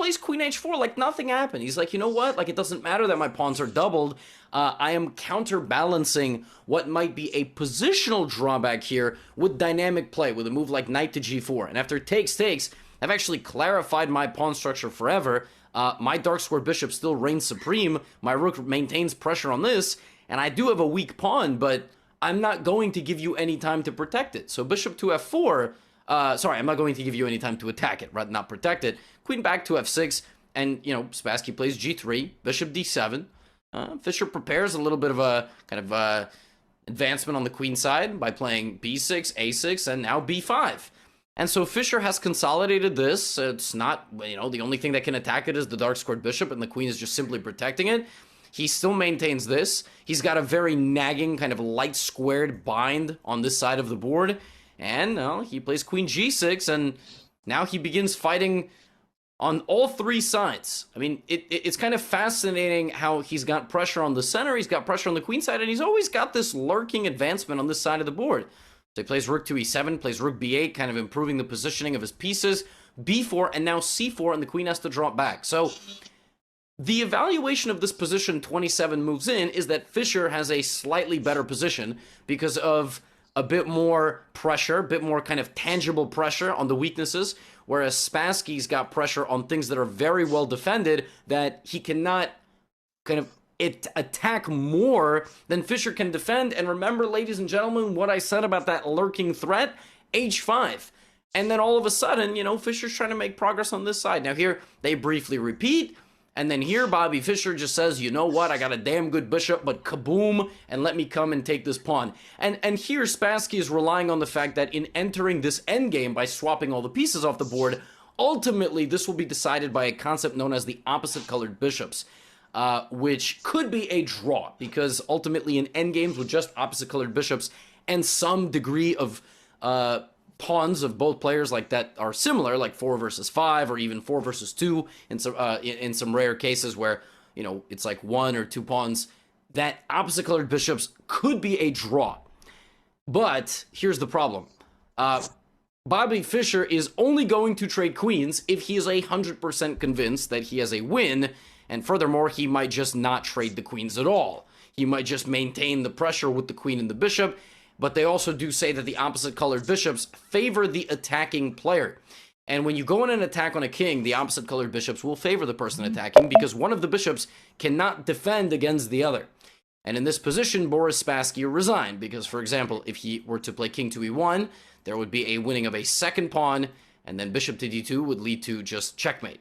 plays queen h4 like nothing happened. He's like, you know what? Like, it doesn't matter that my pawns are doubled. I am counterbalancing what might be a positional drawback here with dynamic play, with a move like knight to g4. And after takes, I've actually clarified my pawn structure forever. My dark square bishop still reigns supreme. My rook maintains pressure on this, and I do have a weak pawn, but I'm not going to give you any time to protect it. So bishop to f4, sorry, I'm not going to give you any time to attack it, right? Not protect it. Queen back to f6, and, you know, Spassky plays g3, bishop d7. Fischer prepares a little bit of a kind of advancement on the queen side by playing b6, a6, and now b5. And so Fischer has consolidated this. It's not, you know, the only thing that can attack it is the dark squared bishop, and the queen is just simply protecting it. He still maintains this. He's got a very nagging kind of light squared bind on this side of the board. And well, he plays queen g6, and now he begins fighting on all three sides. I mean, it's kind of fascinating how he's got pressure on the center, he's got pressure on the queen side, and he's always got this lurking advancement on this side of the board. So he plays rook to e7, plays rook b8, kind of improving the positioning of his pieces, b4, and now c4, and the queen has to drop back. So the evaluation of this position 27 moves in is that Fischer has a slightly better position because of a bit more pressure, a bit more kind of tangible pressure on the weaknesses, whereas Spassky's got pressure on things that are very well defended that he cannot kind of attack more than Fischer can defend. And remember, ladies and gentlemen, what I said about that lurking threat? h5. And then all of a sudden, you know, Fischer's trying to make progress on this side. Now here, they briefly repeat. And then here, Bobby Fischer just says, you know what, I got a damn good bishop, but kaboom, and let me come and take this pawn. And here, Spassky is relying on the fact that in entering this endgame by swapping all the pieces off the board, ultimately, this will be decided by a concept known as the opposite-colored bishops, which could be a draw, because ultimately in endgames with just opposite-colored bishops and some degree of pawns of both players like that are similar, like 4 versus 5 or even 4 versus 2 in some rare cases where, you know, it's like 1 or 2 pawns, that opposite colored bishops could be a draw. But here's the problem. Bobby Fischer is only going to trade queens if he is 100% convinced that he has a win, and furthermore, he might just not trade the queens at all. He might just maintain the pressure with the queen and the bishop. But they also do say that the opposite-colored bishops favor the attacking player. And when you go in an attack on a king, the opposite-colored bishops will favor the person attacking because one of the bishops cannot defend against the other. And in this position, Boris Spassky resigned because, for example, if he were to play king to e1, there would be a winning of a second pawn, and then bishop to d2 would lead to just checkmate.